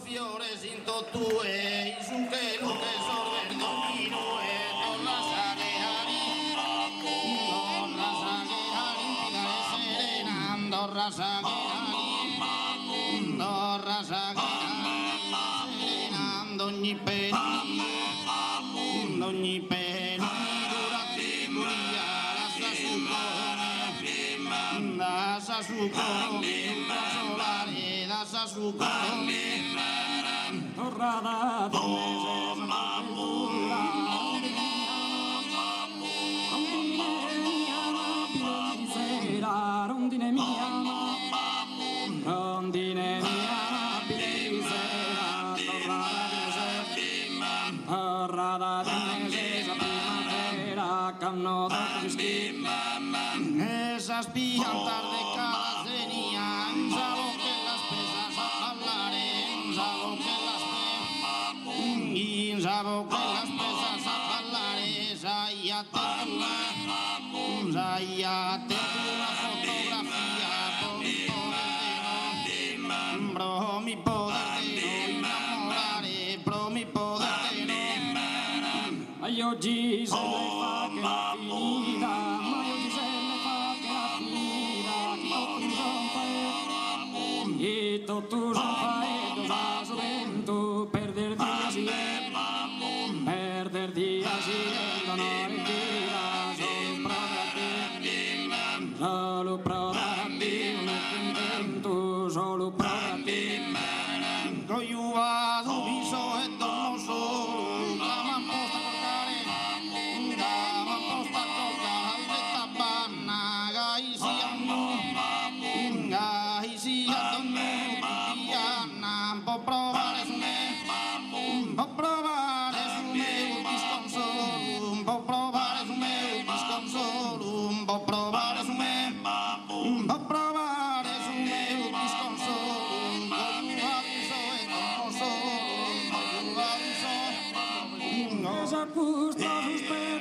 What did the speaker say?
fiores in totue, in su che luce sorver dominue, torna sagherari, torna sagherari, pidare serena, torna sagherari, torna sagherari, serena, d'ogni pena, d'ogni pena, durati guria, la sta su da sa su come solare da sa su come torrada de meses cultura rondine mia torrada de meses a primavera camno de schimma esas piantas de cada senia, lo que las pesas a parlare, lo que las pesas a parlare, sayate una fotografía pro mi poder de innamorare, pro mi poder de ay oggi se le fa che finita, ma oggi se le fa che finita, e tutto non fai da gioventù, perderti así, non ho ritira, solo provati, non è contento, solo provati, io vado viso e torno solo, la mamposta toccare, può provare su me, può provare su me un disconsolo, può provare su me un disconsolo, può provare su me, può provare su me un disconsolo, con un avviso e con solo, con un avviso, cosa custa sospiro.